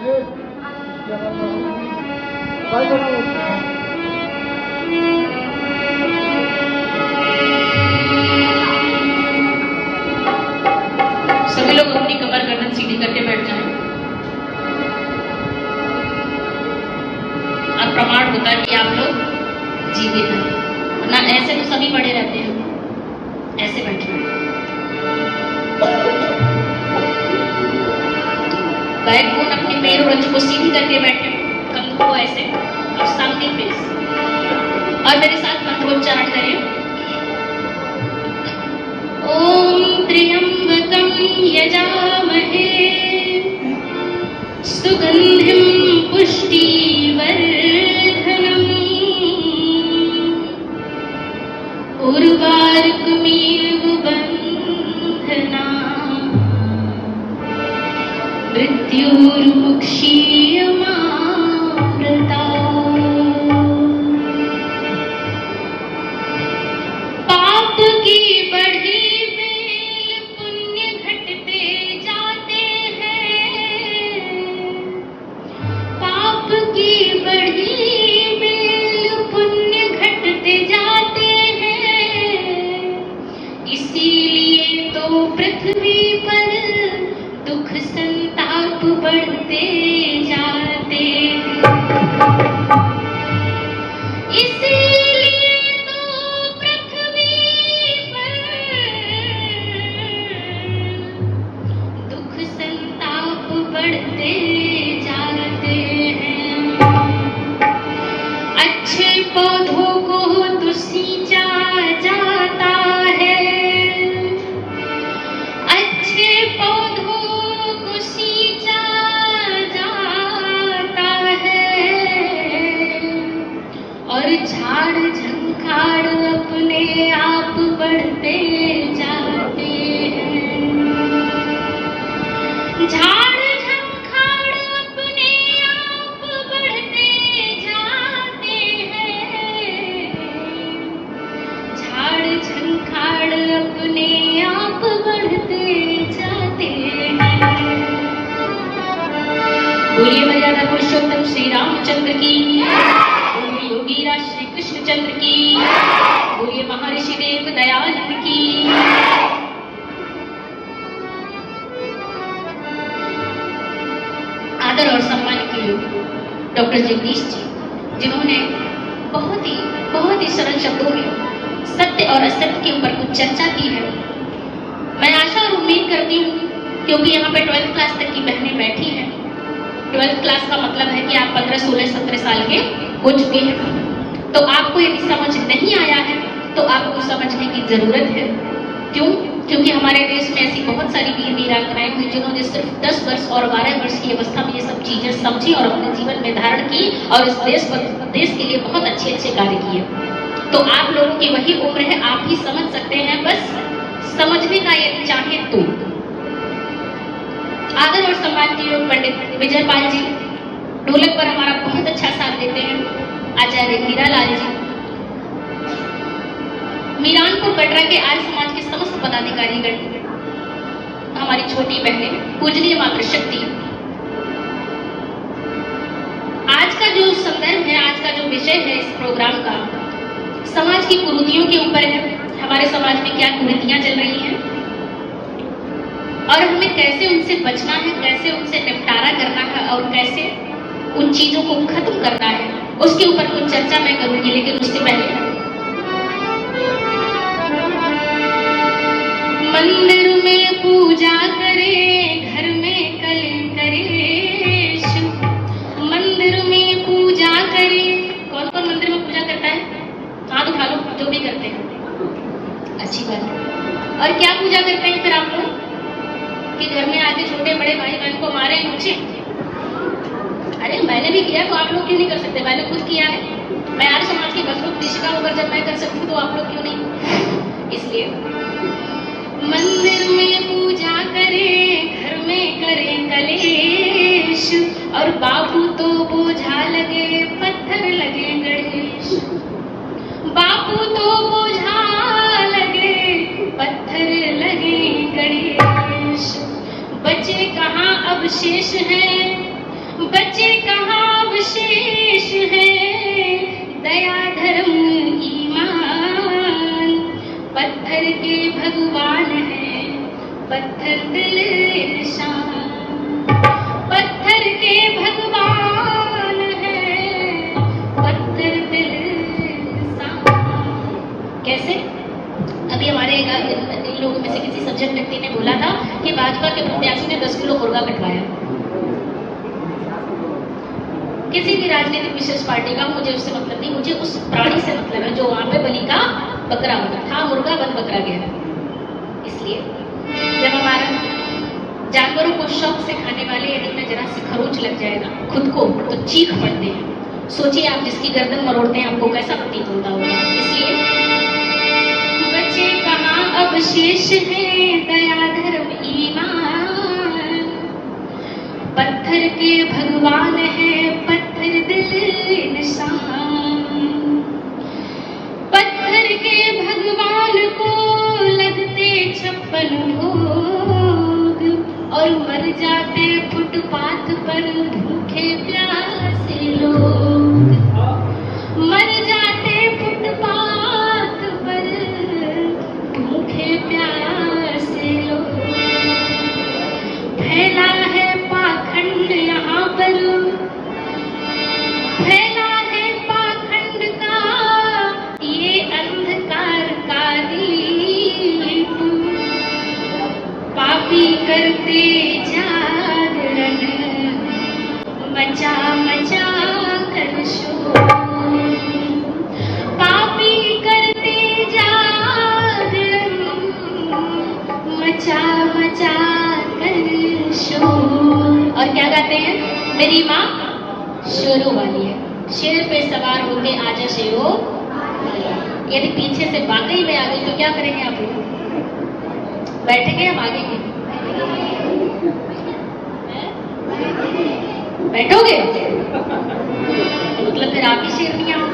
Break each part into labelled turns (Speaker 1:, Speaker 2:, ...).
Speaker 1: सभी लोग अपनी कमर गर्दन सीधी करके बैठ जाएं। और प्रमाण होता है कि आप लोग जीवित हैं, ना ऐसे तो सभी पड़े रहते हैं। ऐसे बैठे बैकबोन अपने पैर और रज्जु को सीधी करके बैठे, कंधों को ऐसे और सामने फेस। और मेरे साथ मंत्रोच्चारण करें। ओम त्र्यंबकं यजामहे सुगंधिं पुष्टिवर्धनम् उर्वारुकमिव बन्धनान् मृत्युर्मुक्षीयमामृता। पाप की बढ़ी बेल पुण्य घटते जाते हैं। पाप की बढ़ी बेल पुण्य घटते जाते हैं। इसीलिए तो पृथ्वी पर दुख संताप बढ़ते जाते हैं। इसीलिए तो पृथ्वी पर दुख संताप बढ़ते जाते हैं। अच्छे पौधों को तो सींचा जाता है। अच्छे पौधों को सींचा जाता है। और झाड़ झंखाड़ अपने आप बढ़ते जाते हैं। झाड़ झंखाड़ अपने आप बढ़ते जाते हैं। झाड़ झंखाड़ अपने आप बढ़ते जाते हैं। बोलिए मर्यादा पुरुषोत्तम श्री रामचंद्र की। बोलिए योगीराज श्री कृष्णचंद्र की। बोलिए महर्षि देव दयानंद की। आदर और सम्मान के लिए डॉक्टर जगदीश जी, जिन्होंने बहुत ही सरल शब्दों में सत्य और असत्य के ऊपर कुछ चर्चा की है। मैं आशा और उम्मीद करती हूँ, क्योंकि यहाँ पे 12th क्लास तक की बहनें बैठी हैं। 12th क्लास का मतलब है कि आप 15, 16, 17 साल के हो चुके हैं। तो आपको यदि समझ नहीं आया है तो आपको समझने की जरूरत है। क्यों? क्योंकि हमारे देश में ऐसी बहुत सारी वीर वीरांगनाएं हुई जिन्होंने सिर्फ 10 वर्ष और 12 वर्ष की अवस्था में ये सब चीजें समझी और अपने जीवन में धारण की और इस देश के लिए बहुत अच्छे कार्य किए। तो आप लोगों की वही उम्र है, आप ही समझ सकते हैं, बस समझने का यदि चाहे तो। आदर और सम्मान के योग पंडित विजयपाल जी, ढोलक पर हमारा बहुत अच्छा साथ देते हैं। आचार्य हीरालाल जी, मीरानपुर कटरा के आर्य समाज के समस्त पदाधिकारीगण, हमारी छोटी बहनें, पूजनीय मातृशक्ति। आज का जो संदर्भ है, आज का जो विषय है इस प्रोग्राम का, समाज की कुरीतियों के ऊपर है। हमारे समाज में क्या कुरीतियां चल रही हैं और हमें कैसे उनसे बचना है, कैसे उनसे निपटारा करना है और कैसे उन चीजों को खत्म करना है, उसके ऊपर कुछ चर्चा मैं करूंगी। लेकिन उससे पहले मंदिर में पूजा करे, घर में कलेश। मंदिर में पूजा करे, कौन कौन मंदिर में पूजा करता है? हाथ उठा लो जो भी करते हैं, अच्छी बात है। और क्या पूजा करते हैं फिर आप लोग? कि घर में आके छोटे बड़े भाई बहन को मारे नोचे। अरे मैंने भी किया तो आप लोग क्यों नहीं कर सकते? मैंने खुद किया है। मैं आर्य समाज की बसरूप दिशिका होकर जब मैं कर सकती हूँ तो आप लोग क्यों नहीं? इसलिए मंदिर में पूजा करे, घर में करे कलेश। और बापू तो बोझा लगे, पत्थर लगे गणेश। बापू तो बोझा लगे, पत्थर लगे गणेश। बचे कहाँ अवशेष हैं, बचे कहाँ विशेष है दया धर्म ईमान। पत्थर के भगवान है पत्थर दिल इंसान। पत्थर के भगवान है पत्थर दिल इंसान। कैसे? अभी हमारे इन लोगों में से किसी सज्जन व्यक्ति ने बोला था कि भाजपा के प्रत्याशी ने 10 किलो मुर्गा कटवाया। किसी भी राजनीतिक विशेष पार्टी का मुझे उससे मतलब नहीं, मुझे उस प्राणी से मतलब है जो वहां पे बलि का बकरा होता था। मुर्गा बन बकरा गया। इसलिए जब हमारा जानवरों को शौक से खाने वाले यदि में जरा सी खरोच लग जाएगा खुद को तो चीख पड़ते हैं। सोचिए आप जिसकी गर्दन मरोड़ते हैं आपको कैसा प्रतीत होता होगा। इसलिए बचे कहाँ अवशेष है दया धर्म ईमान। पत्थर के भगवान है पत्थर दिल इंसान। पत्थर के भगवान को लगते 56 भोग और मर जाते फुटपाथ पर भूखे प्यासे लोग। मर जाते फुटपाथ पर भूखे प्यासे लोग। फैला है पाखंड यहाँ पर, फैला है पाखंड का ये अंधकार का दीप। पापी करते जागरण मचा मचा कर शोर। पापी करते जागरण मचा मचा कर शोर। और क्या गाते हैं? मेरी माँ शेरों वाली है। शेर पे सवार होके आजा शेरों। यदि पीछे से वाकई में आ गई तो क्या करेंगे आप लोग? बैठेंगे या भागेंगे? बैठोगे? मतलब फिर आप ही शेर नहीं आओ।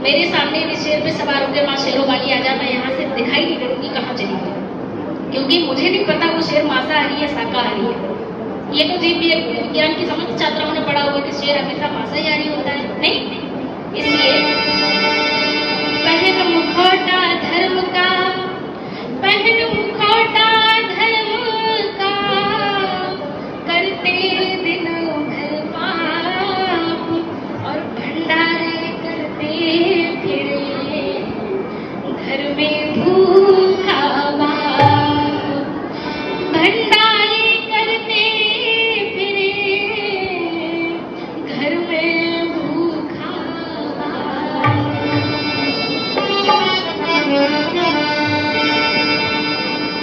Speaker 1: मेरे सामने यदि शेर पे सवार होकर माँ शेरों वाली आ जाए मैं यहाँ से दिखाई नहीं करूंगी कहाँ चली गई, क्योंकि मुझे नहीं पता वो शेर मांसाहारी है शाकाहारी है। ये तो जीव विज्ञान की समस्त छात्राओं ने पढ़ा हुआ कि शेर हमेशा मांसाहारी होता है, नहीं? इसलिए पहन मुखौटा धर्म का, पहन मुखौटा धर्म का, करते दिनों भर पाप और भंडारे करते फिरे घर में भूखा बाप। भंडारे करते फिरे घर में भूखा बाप।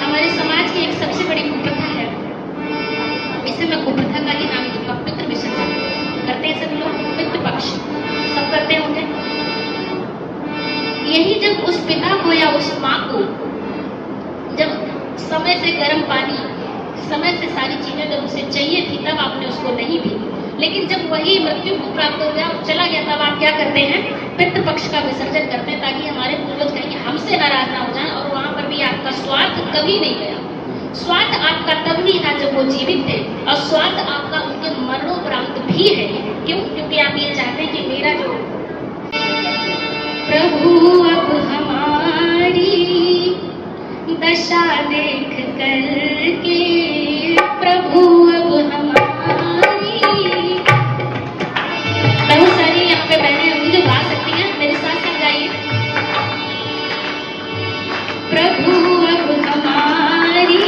Speaker 1: हमारे समाज की एक सबसे बड़ी कुप्रथा है, इसे मैं कुप्रथा का ही नाम दूंगा, पितृ विसर्जन। करते हैं सभी लोग, पितृपक्ष सब करते होंगे। यही जब उस पिता को या उस माँ को जब समय से गर्म पानी, समय से सारी चीजें जब उसे चाहिए थी तब आपने उसको नहीं दी, लेकिन जब वही मृत्यु को प्राप्त हो गया और चला गया तब आप क्या करते हैं? पितृपक्ष का विसर्जन करते हैं ताकि हमारे पूर्वज कहीं हमसे नाराज ना हो जाए। और वहां पर भी आपका स्वार्थ कभी नहीं गया। स्वार्थ आपका तब ही था जब वो जीवित थे और स्वार्थ आपका उनके मरणोपरांत भी है। क्यों? क्योंकि आप ये चाहते हैं कि मेरा जो प्रभु अब हमारी दशा देख करके, प्रभु अब हमारी। बहुत सारी यहाँ पे बहनें होंगी जो गा सकती हैं, मेरे साथ साथ गाइए। प्रभु अब हमारी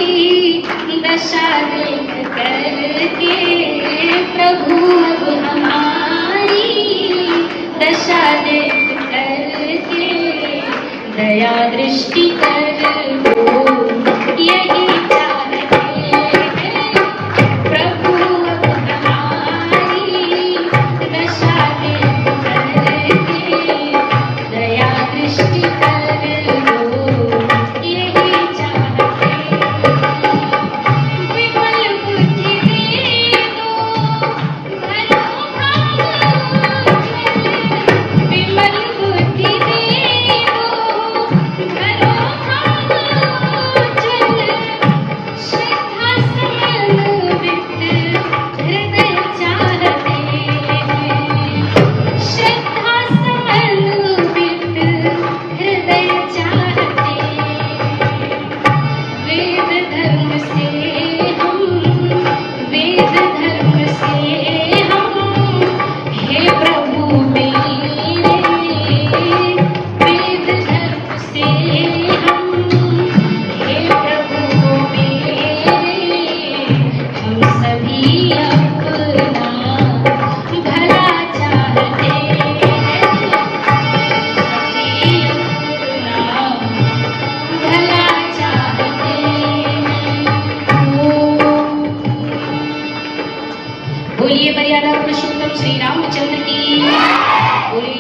Speaker 1: दशा देख करके, प्रभु अब हमारी दशा देख करके दया दृष्टि करो, यही चाहते हैं। प्रभु अब हमारी दशा देख करके दया दृष्टि करो, यही चाहते हैं। विमल बुद्धि दे दो घरों भाग, विमल बुद्धि दे दो घरों सभी अपना भला चाहते हैं, सभी अपना भला चाहते हैं। बोलिए मर्यादा पुरुषोत्तम श्री रामचंद्र की, बोलिए